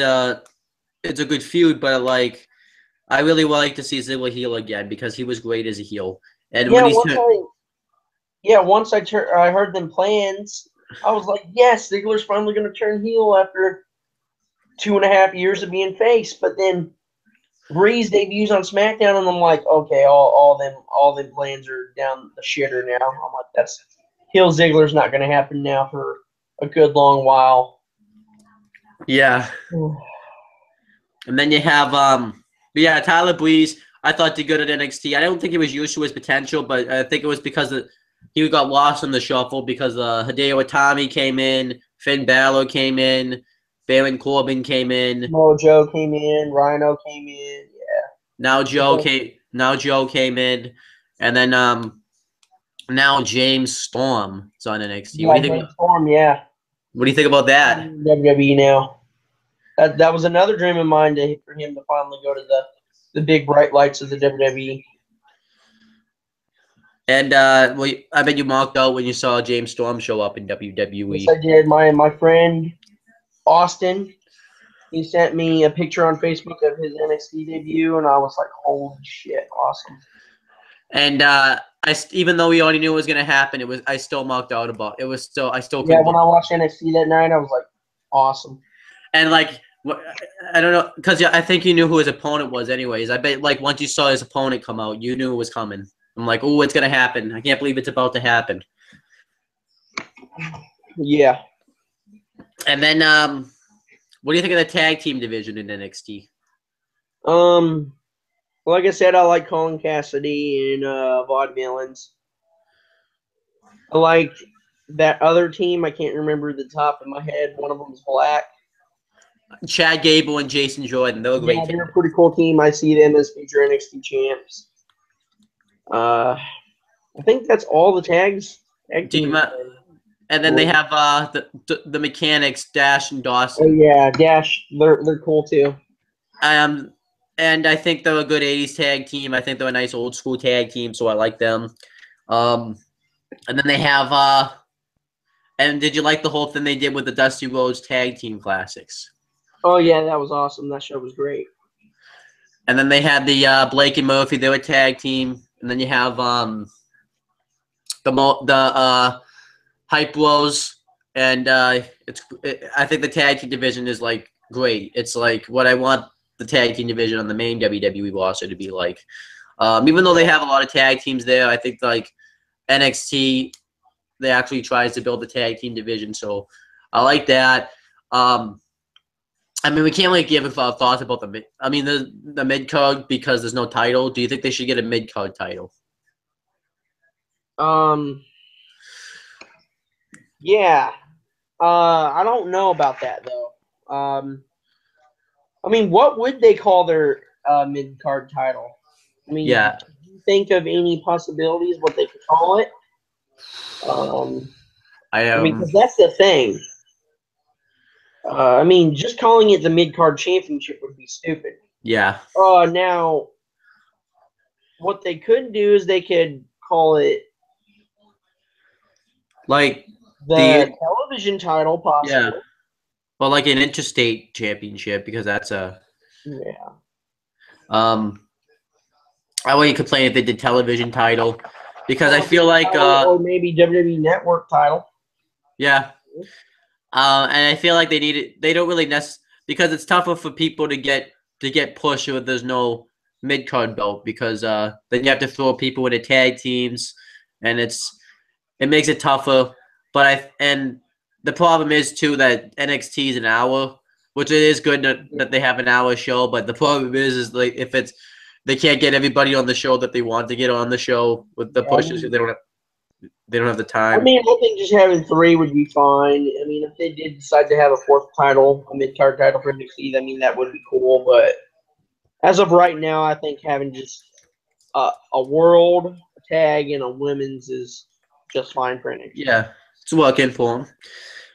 it's a good feud, but, I really would like to see Ziggler heel again because he was great as a heel. And yeah, when once I heard them plans, I was like, yes, Ziggler's finally going to turn heel after 2.5 years of being face. But then Breeze debuts on SmackDown, and I'm like, okay, all them plans are down the shitter now. I'm like, that's heel Ziggler's not going to happen now for a good long while. Yeah. And then you have Tyler Breeze. I thought did good at NXT. I don't think he was used to his potential, but I think it was because he got lost in the shuffle because Hideo Itami came in, Finn Balor came in, Baron Corbin came in. Mojo came in, Rhino came in, yeah. Now Joe came in, and then now James Storm is on NXT. Yeah, James Storm, yeah. What do you think about that? WWE now. That was another dream of mine for him to finally go to the big bright lights of the WWE. And I bet you marked out when you saw James Storm show up in WWE. Yes, I did. My friend Austin, he sent me a picture on Facebook of his NXT debut, and I was like, "Holy shit, awesome!" And even though we already knew it was gonna happen, I still marked out about it. I still Yeah. When I watched NXT that night, I was like, "Awesome!" And like, I don't know, because I think you knew who his opponent was, anyways. I bet like once you saw his opponent come out, you knew it was coming. I'm like, oh, it's gonna happen. I can't believe it's about to happen. Yeah. And then, what do you think of the tag team division in NXT? Like I said, I like Colin Cassidy and Vaudevillains. I like that other team. I can't remember the top of my head. One of them is black. Chad Gable and Jason Jordan. They're a great team. They're a pretty cool team. I see them as future NXT champs. I think that's all the tags. And then they have the mechanics, Dash and Dawson. Oh yeah, Dash. They're cool too. And I think they're a good '80s tag team. I think they're a nice old school tag team, so I like them. And then they have and did you like the whole thing they did with the Dusty Rhodes Tag Team Classics? Oh yeah, that was awesome. That show was great. And then they had the Blake and Murphy. They were a tag team. And then you have the Hype Bros, and I think the tag team division is like great. It's like what I want the tag team division on the main WWE roster to be like. Even though they have a lot of tag teams there, I think like NXT they actually tries to build the tag team division, so I like that. I mean, we can't really give thoughts about the mid card because there's no title. Do you think they should get a mid card title? Yeah. I don't know about that though. I mean, what would they call their mid card title? I mean, yeah. Do you think of any possibilities what they could call it? I mean, because that's the thing. I mean, just calling it the mid-card championship would be stupid. Yeah. Now, what they could do is they could call it like the television title, possibly. Yeah. Well, like an interstate championship because that's a. Yeah. I wouldn't complain if they did television title because I feel like or maybe WWE Network title. Yeah. And I feel like they need it. They don't really because it's tougher for people to get pushed if there's no mid card belt because then you have to throw people into tag teams, and it makes it tougher. But the problem is too that NXT is an hour, which it is good that they have an hour show. But the problem is like if they can't get everybody on the show that they want to get on the show with the pushes, they don't have the time. I mean, I think just having 3 would be fine. I mean, if they did decide to have a 4th title, a mid-card title for NXT, I mean, that would be cool. But as of right now, I think having just a world, a tag, and a women's is just fine for NXT. Yeah, it's working for them.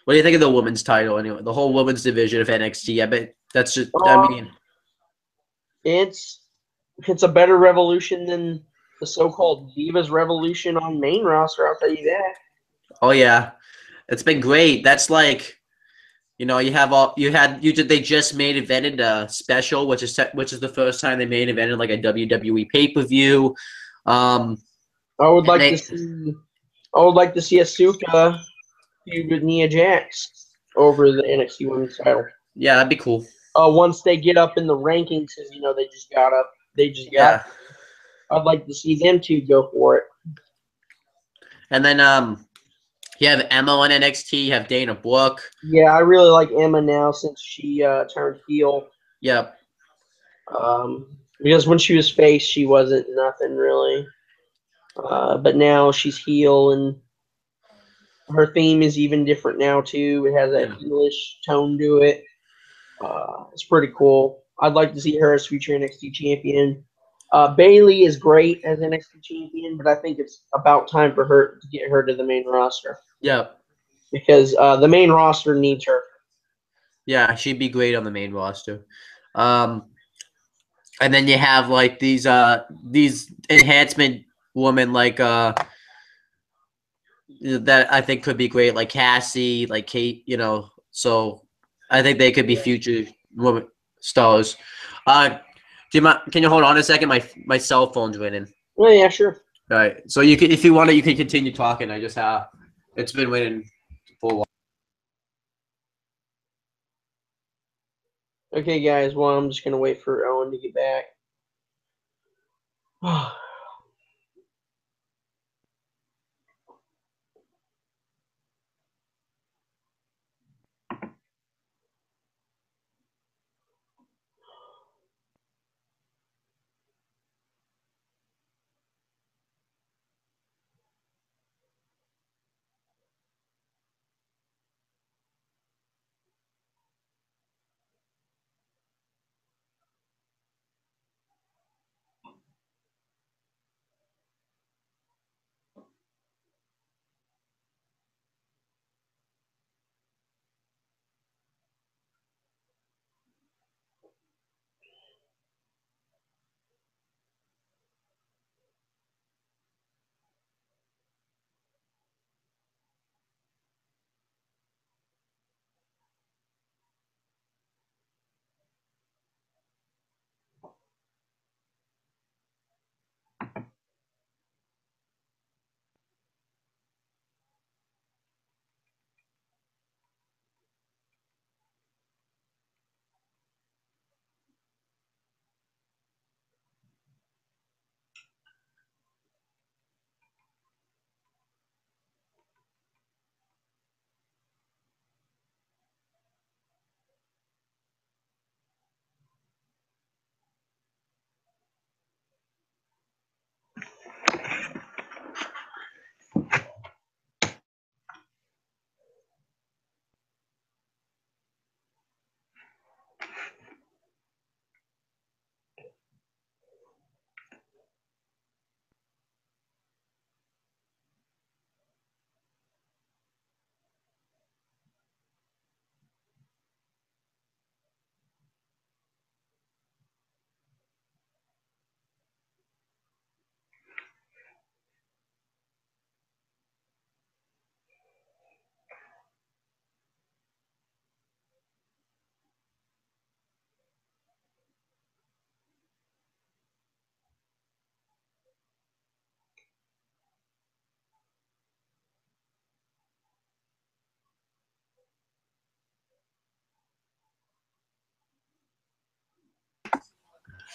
What do you think of the women's title anyway? The whole women's division of NXT. I bet that's just. I mean, it's a better revolution than the so-called Divas Revolution on main roster. I'll tell you that. Oh yeah, it's been great. That's like, they just main evented a special, which is the first time they main evented like a WWE pay-per-view. I would like to see Asuka feud with Nia Jax over the NXT Women's title. Yeah, that'd be cool. Once they get up in the rankings, because they just got up. I'd like to see them 2 go for it. And then you have Emma on NXT. You have Dana Brooke. Yeah, I really like Emma now since she turned heel. Yep. Because when she was face, she wasn't nothing really. but now she's heel, and her theme is even different now too. It has that heelish tone to it. It's pretty cool. I'd like to see her as future NXT champion. Bayley is great as NXT champion, but I think it's about time for her to get her to the main roster. Yep. Because the main roster needs her. Yeah, she'd be great on the main roster. And then you have like these enhancement women like that I think could be great, like Cassie, like Kate, so I think they could be future women stars. Do you mind, can you hold on a second? My cell phone's ringing. Oh yeah, sure. All right. So you can, if you want to, you can continue talking. I just it's been waiting for a while. Okay, guys. Well, I'm just gonna wait for Owen to get back.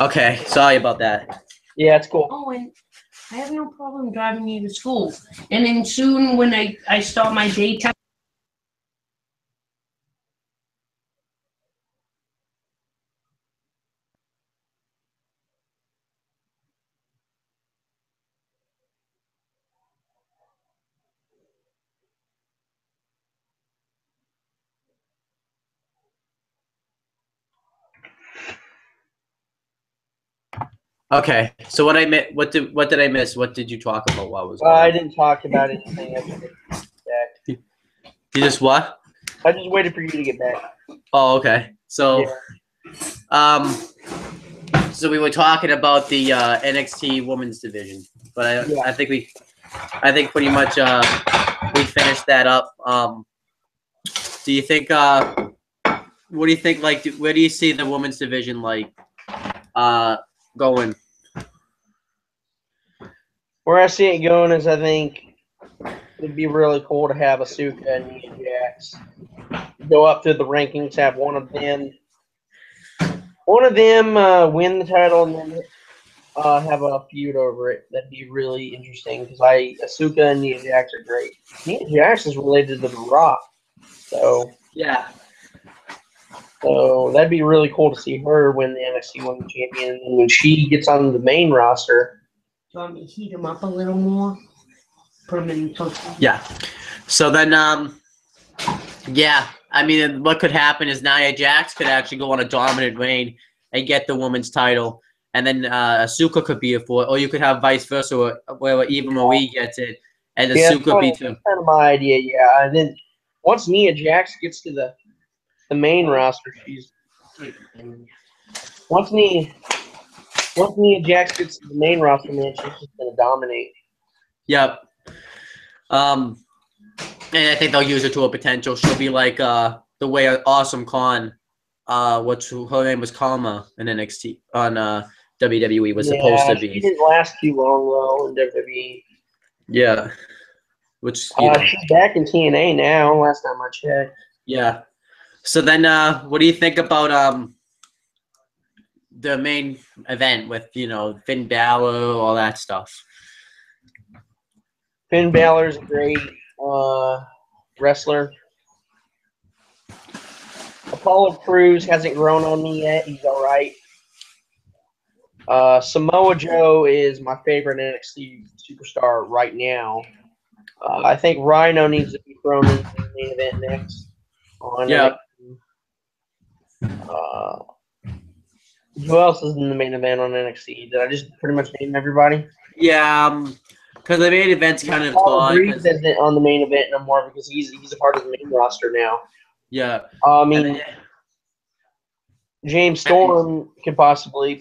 Okay, sorry about that. Yeah, it's cool. Owen, I have no problem driving you to school. And then soon when I start my daytime. Okay, so what did I miss? What did you talk about while I was I didn't talk about anything. You just what? I just waited for you to get back. Oh, okay. So, so we were talking about the NXT Women's Division, but I think pretty much we finished that up. Do you think? What do you think? Like, where do you see the Women's Division going? Where I see it going is I think it'd be really cool to have Asuka and Nia Jax go up through the rankings, have one of them win the title, and then have a feud over it. That'd be really interesting because Asuka and Nia Jax are great. Nia Jax is related to The Rock, so Yeah. So that'd be really cool to see her win the NXT Women's Champion. And when she gets on the main roster, you want me to heat them up a little more? Put them in toast. Yeah. So then, yeah. I mean, what could happen is Nia Jax could actually go on a dominant reign and get the women's title, and then Asuka could be it for it, or you could have vice versa, where Eva Marie gets it, and Asuka beats him. That's kind of my idea, yeah. And then once Nia Jax gets to the main roster, once Nia Jax gets to the main roster, man, she's just gonna dominate. Yep. And I think they'll use her to her potential. She'll be like the way Awesome Khan, her name was Karma in NXT on WWE was supposed to be. She didn't last too long though in WWE. Yeah. Which she's back in TNA now. Last time I checked. Yeah. So then, what do you think about the main event with Finn Balor, all that stuff? Finn Balor's a great wrestler. Apollo Crews hasn't grown on me yet. He's all right. Samoa Joe is my favorite NXT superstar right now. I think Rhino needs to be thrown into the main event next. Who else is in the main event on NXT? Did I just pretty much name everybody? Yeah, because the main event's kind of gone. Breeze isn't on the main event no more because he's a part of the main roster now. Yeah. I mean, James Storm could potentially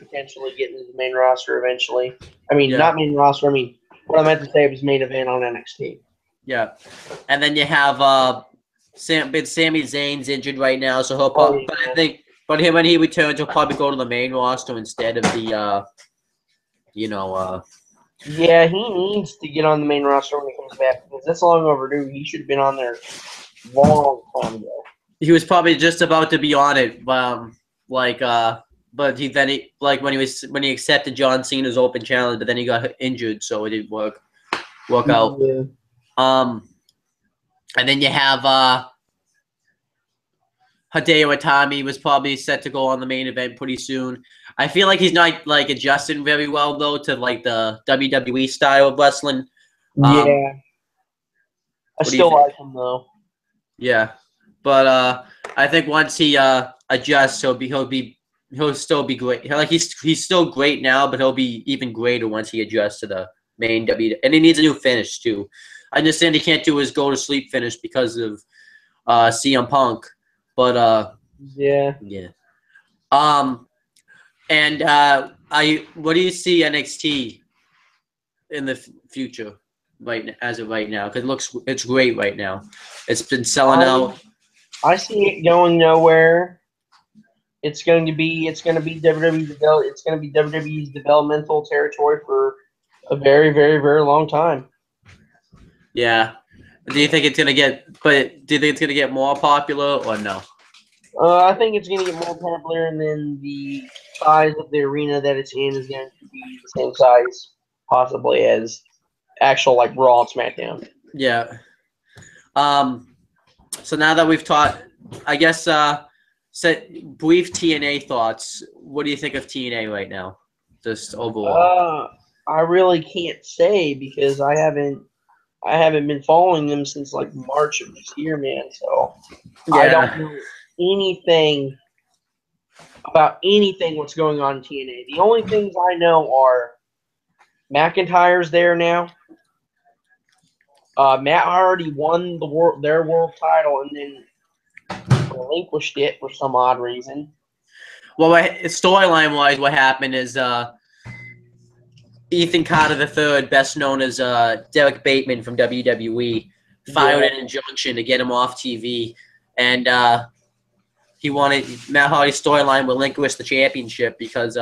get into the main roster eventually. I mean, not main roster. I mean, what I meant to say was main event on NXT. Yeah. And then you have Sami Zayn's injured right now, so he'll probably. But I think, when he returns, he'll probably go to the main roster instead of the, Yeah, he needs to get on the main roster when he comes back because that's long overdue. He should have been on there long time ago. He was probably just about to be on it, but when he accepted John Cena's open challenge, but then he got injured, so it didn't work out. Yeah. And then you have Hideo Itami was probably set to go on the main event pretty soon. I feel like he's not adjusting very well though to the WWE style of wrestling. Yeah, I still like him though. Yeah, but I think once he adjusts, he'll still be great. He's still great now, but he'll be even greater once he adjusts to the main WWE. And he needs a new finish too. I understand he can't do his go to sleep finish because of CM Punk, but yeah. And what do you see NXT in the future as of right now? Because it's great right now. It's been selling out. I see it going nowhere. It's going to be WWE. It's going to be WWE's developmental territory for a very, very, very long time. Yeah. Do you think it's going to get? But do you think it's going to get more popular or no? I think it's going to get more popular, and then the size of the arena that it's in is going to be the same size, possibly, as actual Raw and SmackDown. Yeah. So now that we've taught, I guess, brief TNA thoughts. What do you think of TNA right now, just overall? I really can't say because I haven't been following them since March of this year, man. So I don't know anything about what's going on in TNA. The only things I know are McIntyre's there now. Matt already won their world title and then relinquished it for some odd reason. Well, storyline-wise, what happened is Ethan Carter III, best known as Derek Bateman from WWE, filed an injunction to get him off TV, and he wanted Matt Hardy's storyline relinquish the championship because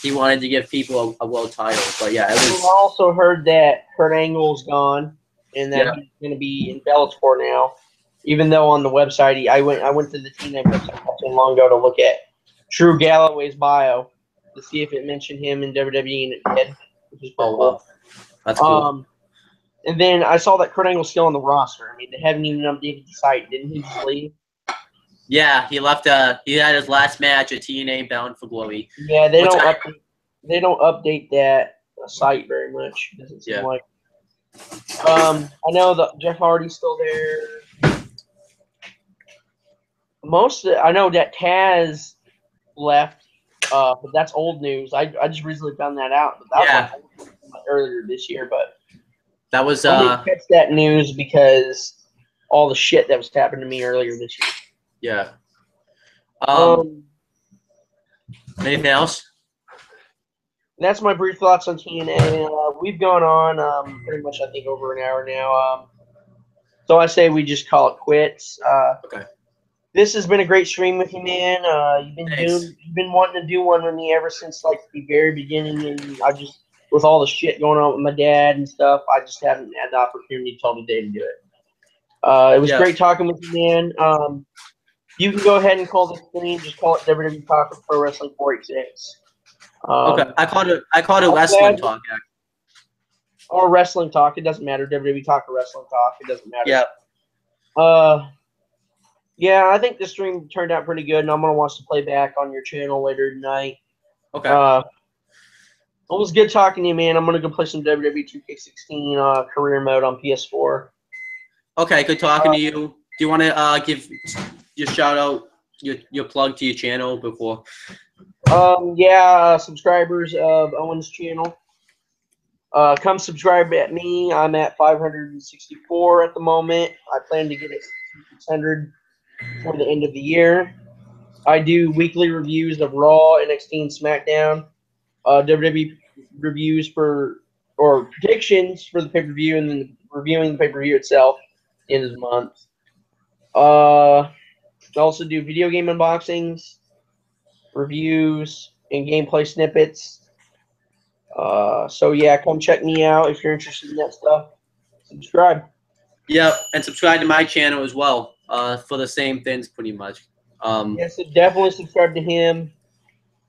he wanted to give people a world title. But yeah, I also heard that Kurt Angle's gone and that he's going to be in Bellator now. Even though on the website, I went to the TNA website not too long ago to look at Drew Galloway's bio to see if it mentioned him in WWE, and it did. Which is wow. That's cool. And then I saw that Kurt Angle's still on the roster. I mean, they haven't even updated the site. Didn't he just leave? Yeah, he left. He had his last match at TNA Bound for Glory. Yeah, they don't update that site very much. It doesn't seem like. I know that Jeff Hardy's still there. I know that Taz left, but that's old news. I just recently found that out. But that was like earlier this year, but that was I didn't catch that news because all the shit that was happening to me earlier this year. Yeah. Anything else? That's my brief thoughts on TNA. We've gone on pretty much, I think, over an hour now. So I say we just call it quits. Okay. This has been a great stream with you, man. You've been wanting to do one with me ever since like the very beginning, and I just, with all the shit going on with my dad and stuff, I just haven't had the opportunity till today to do it. It was great talking with you, man. You can go ahead and call this stream. Just call it WWE Talk with Pro Wrestling 486. Okay, I called it Wrestling Talk. Or Wrestling Talk. It doesn't matter. WWE Talk or Wrestling Talk. It doesn't matter. Yeah. Yeah, I think the stream turned out pretty good, and I'm gonna watch the playback on your channel later tonight. Okay. It was good talking to you, man. I'm gonna go play some WWE 2K16 career mode on PS4. Okay, good talking to you. Do you want to give your shout out, your plug to your channel before? Subscribers of Owen's channel. Come subscribe at me. I'm at 564 at the moment. I plan to get it 600 for the end of the year. I do weekly reviews of Raw, NXT, and SmackDown. WWE reviews or predictions for the pay-per-view, and then reviewing the pay-per-view itself at the end of the month. I also do video game unboxings, reviews, and gameplay snippets. So yeah, come check me out if you're interested in that stuff. Subscribe. Yeah, and subscribe to my channel as well. For the same things, pretty much. Yes, so definitely subscribe to him.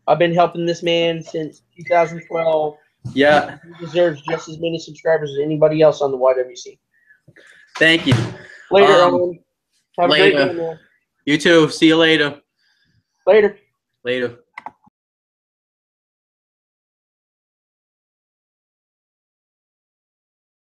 I've been helping this man since 2012. Yeah. He deserves just as many subscribers as anybody else on the YWC. Thank you. Later, Owen. Have a great day, man. You too. See you later. Later. Later.